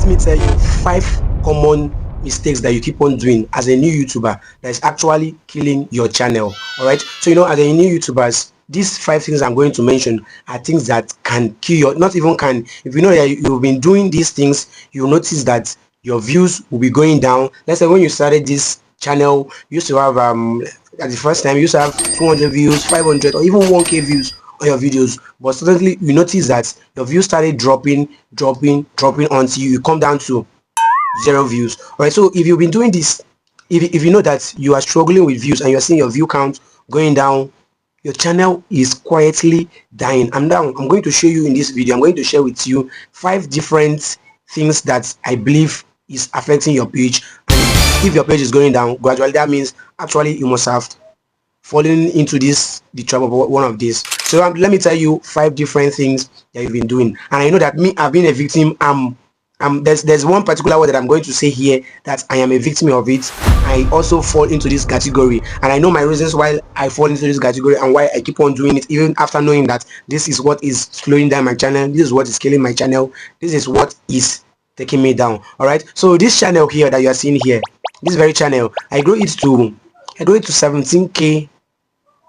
let me tell you 5 common mistakes that you keep on doing as a new YouTuber that is actually killing your channel. All right, so as a new YouTubers, these 5 things I'm going to mention are things that can kill your, not even can, if you know that you've been doing these things, you'll notice that your views will be going down. Let's say when you started this channel, you used to have at the first time you used to have 200 views, 500, or even 1k views on your videos, but suddenly you notice that your views started dropping until you come down to 0 views. All right, so if you've been doing this, if you know that you are struggling with views and you're seeing your view count going down, your channel is quietly dying. I'm going to show you in this video, I'm going to share with you 5 different things that I believe is affecting your page. And if your page is going down gradually, that means actually you must have falling into the trap of one of these. So let me tell you 5 different things that you've been doing. And I know that I've been a victim. There's one particular word that I'm going to say here that I am a victim of it. I also fall into this category, and I know my reasons why I fall into this category and why I keep on doing it, even after knowing that this is what is slowing down my channel, this is what is killing my channel, this is what is taking me down. All right, so this channel here that you are seeing here, this very channel, I grew it to 17k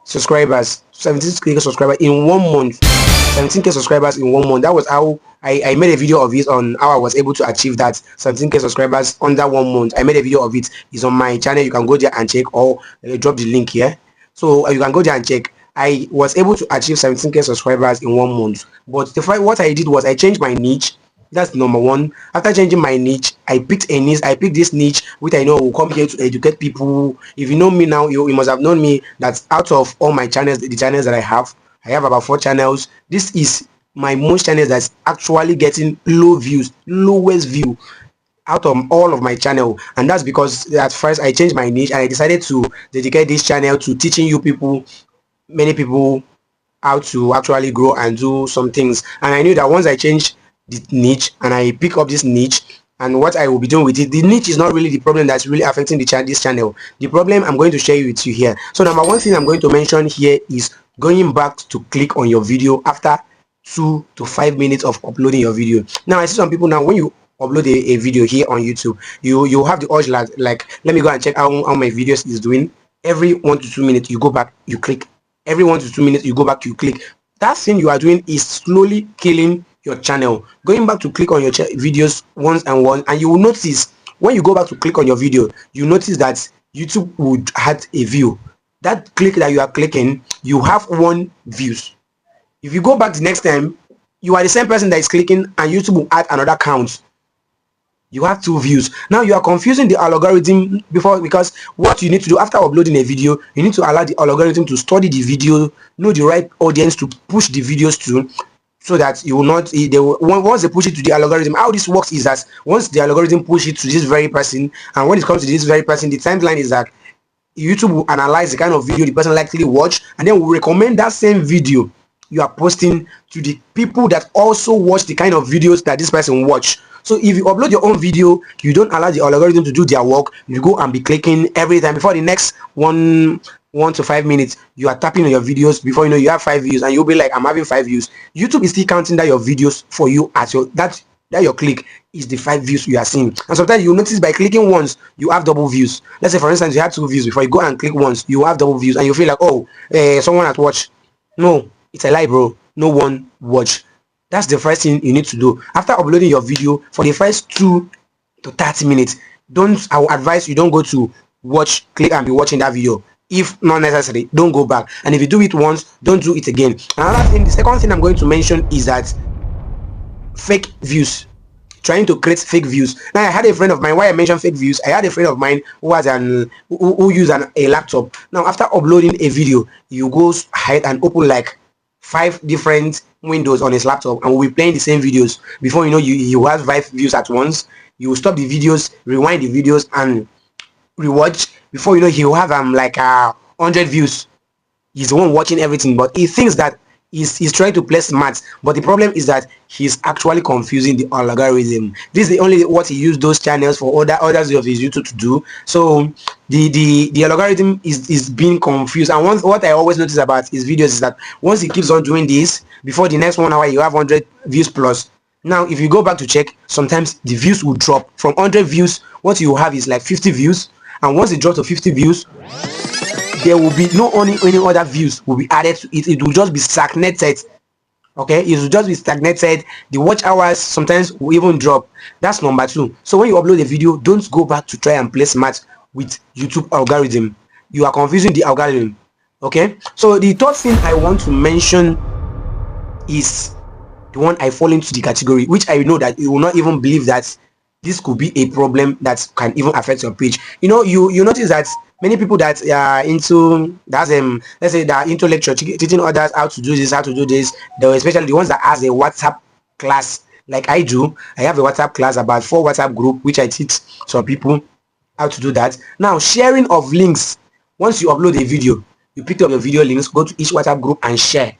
subscribers, 17k subscribers in 1 month. 17k subscribers in 1 month. That was how I made a video of it on how I was able to achieve that 17k subscribers under 1 month. I made a video of it. It's on my channel. You can go there and check, or drop the link here, so you can go there and check. I was able to achieve 17k subscribers in 1 month, but what I did was I changed my niche. That's number 1. After changing my niche, I picked a niche. I picked this niche which I know will come here to educate people. If you know me now, you must have known me that out of all my channels, the channels that I have about 4 channels. This is my most channels that's actually getting lowest view out of all of my channel. And that's because at first I changed my niche and I decided to dedicate this channel to teaching many people how to actually grow and do some things. And I knew that once I changed the niche and I pick up this niche and what I will be doing with it, the niche is not really the problem that's really affecting this channel. The problem I'm going to share with you here. So number 1 thing I'm going to mention here is going back to click on your video after 2 to 5 minutes of uploading your video. Now I see some people, now when you upload a video here on YouTube, you have the urge like let me go and check how my videos is doing. Every 1 to 2 minutes you go back, you click. Every 1 to 2 minutes you go back, you click. That thing you are doing is slowly killing your channel. Going back to click on your videos once and you will notice when you go back to click on your video, you notice that YouTube would add a view. That click that you are clicking, you have 1 views. If you go back the next time, you are the same person that is clicking and YouTube will add another count. You have 2 views. Now you are confusing the algorithm because what you need to do after uploading a video, you need to allow the algorithm to study the video, know the right audience to push the videos to, so that you will not, once they push it to the algorithm, how this works is that once the algorithm push it to this very person, and when it comes to this very person, the timeline is that YouTube will analyze the kind of video the person likely watch, and then will recommend that same video you are posting to the people that also watch the kind of videos that this person watch. So if you upload your own video, you don't allow the algorithm to do their work. You go and be clicking every time. Before the next 1 to 5 minutes, you are tapping on your videos. Before you know, you have 5 views, and you'll be like, I'm having 5 views. YouTube is still counting that your videos for you as that your click is the 5 views you are seeing. And sometimes you notice by clicking once, you have double views. Let's say for instance you had 2 views. Before you go and click once, you have double views, and you feel like, oh, someone has watched. No, it's a lie, bro. No one watched. That's the first thing you need to do after uploading your video. For the first 2 to 30 minutes, I will advise you don't go to click and be watching that video. If not necessary, don't go back. And if you do it once, don't do it again. Another thing, the second thing I'm going to mention is that fake views. Trying to create fake views. Now I had a friend of mine, why I mentioned fake views, I had a friend of mine who has who used a laptop. Now after uploading a video, you go ahead and open like 5 different windows on his laptop and will be playing the same videos. Before you know, you have 5 views at once. You will stop the videos, rewind the videos and rewatch. Before you know, he will have like 100 views. He's the one watching everything, but he thinks that he's trying to play smart, but the problem is that he's actually confusing the algorithm. This is the only what he used those channels for others of his YouTube to do. So the algorithm is being confused. And what I always notice about his videos is that once he keeps on doing this, before the next 1 hour you have 100 views plus, Now if you go back to check, sometimes the views will drop. From 100 views, what you have is like 50 views, and once it drops to 50 views, there will be no only any other views will be added to it. It will just be stagnated. Okay, it will just be stagnated. The watch hours sometimes will even drop. That's number two. So when you upload a video, don't go back to try and play smart with YouTube algorithm. You are confusing the algorithm. Okay, so the third thing I want to mention is the one I fall into the category, which I know that you will not even believe that this could be a problem that can even affect your page. You notice that many people that are into that's let's say that are into lecture teaching others how to do this, how to do this, especially the ones that has a WhatsApp class like I do. I have a WhatsApp class, about 4 WhatsApp group, which I teach some people how to do that. Now, sharing of links. Once you upload a video, you pick up your video links, go to each WhatsApp group and share.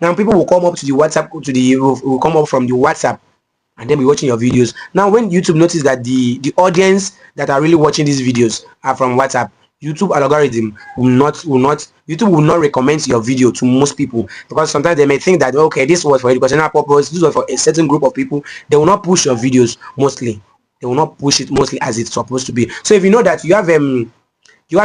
Now people will come up to the WhatsApp, will come up from the WhatsApp and then be watching your videos. Now when YouTube notice that the audience that are really watching these videos are from WhatsApp, YouTube algorithm YouTube will not recommend your video to most people, because sometimes they may think that, okay, this was for educational purpose, this was for a certain group of people. They will not push your videos mostly. They will not push it mostly as it's supposed to be. So if you know that you have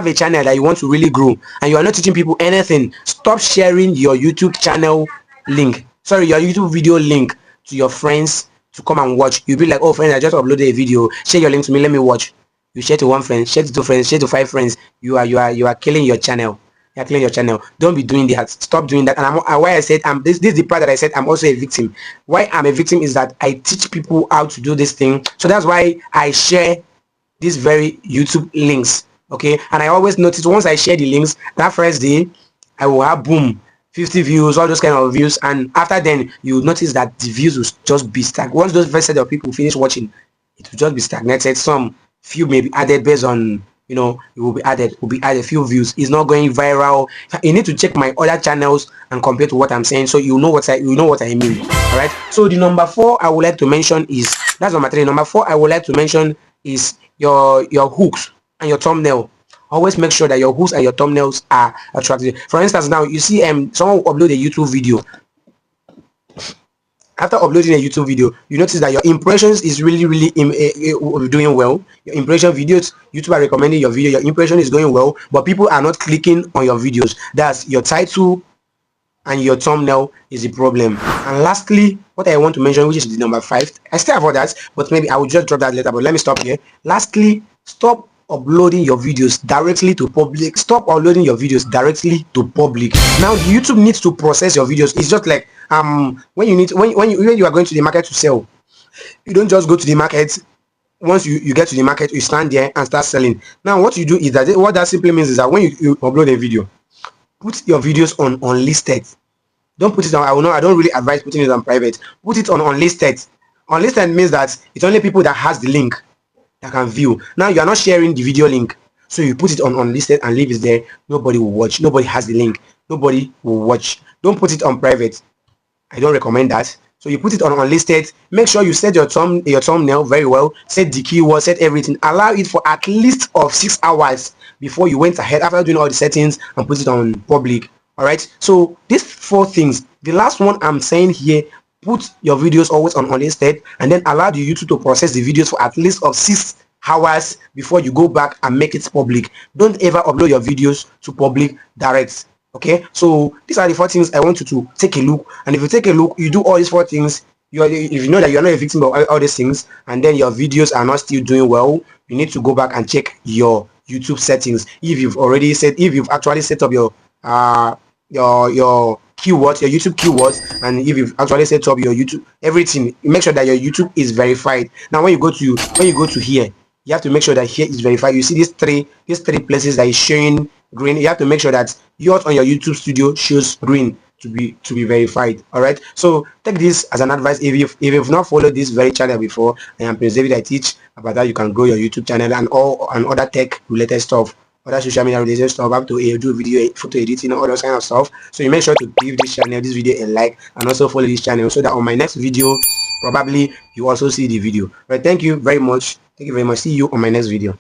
a channel that you want to really grow and you are not teaching people anything, stop sharing your YouTube channel link, your YouTube video link to your friends to come and watch. You'll be like, oh friend, I just uploaded a video, share your link to me, let me watch. You share to one friend, share to 2 friends, share to 5 friends. You are killing your channel. You're killing your channel. Don't be doing that. Stop doing that. And why I said this is the part that I said I'm also a victim. Why I'm a victim is that I teach people how to do this thing. So that's why I share these very YouTube links. Okay, and I always notice once I share the links, that first day I will have boom 50 views, all those kind of views, and after then you notice that the views will just be stagnant. Once those first set of people finish watching, it will just be stagnated. Some few may be added based on, it will be added few views. It's not going viral. You need to check my other channels and compare to what I'm saying, so you know what I mean. All right, so the number 4 I would like to mention is, that's number 3. Number 4 I would like to mention is your hooks and your thumbnail. Always make sure that your hooks and your thumbnails are attractive. For instance, now you see someone will upload a YouTube video. After uploading a YouTube video, you notice that your impressions is really doing well. Your impression videos, YouTube are recommending your video, your impression is going well, but people are not clicking on your videos. That's your title and your thumbnail is the problem. And lastly, what I want to mention, which is the number 5, I still have others, but maybe I will just drop that later, but let me stop here. Lastly, stop uploading your videos directly to public. Stop uploading your videos directly to public. Now YouTube needs to process your videos. It's just like when you are going to the market to sell, you don't just go to the market. Once you get to the market, you stand there and start selling. Now what you do is that, what that simply means is that when you upload a video, put your videos on unlisted. Don't put it on, I don't really advise putting it on private. Put it on unlisted. Unlisted means that it's only people that has the link that can view. Now you are not sharing the video link, so you put it on unlisted and leave it there. Nobody will watch. Nobody has the link. Nobody will watch. Don't put it on private. I don't recommend that. So you put it on unlisted. Make sure you set your thumbnail very well. Set the keyword. Set everything. Allow it for at least of 6 hours before you went ahead after doing all the settings and put it on public. All right. So these 4 things. The last one I'm saying here, put your videos always on unlisted and then allow the YouTube to process the videos for at least of 6 hours before you go back and make it public. Don't ever upload your videos to public direct. Okay, so these are the 4 things I want you to take a look. And if you take a look, you do all these 4 things, if you know that you're not a victim of all these things, and then your videos are not still doing well, you need to go back and check your YouTube settings. If you've actually set up your keywords, your YouTube keywords, and if you've actually set up your YouTube everything, make sure that your YouTube is verified. Now when you go to here, you have to make sure that here is verified. You see these three places that is showing green. You have to make sure that yours on your YouTube studio shows green to be verified. All right, so take this as an advice. If you've not followed this very channel before, I am Prince David. I teach about how you can grow your YouTube channel and other tech related stuff, other social media related stuff, up to do video, photo editing, all those kind of stuff. So you make sure to give this video a like and also follow this channel, so that on my next video probably you also see the video. Right, thank you very much. See you on my next video.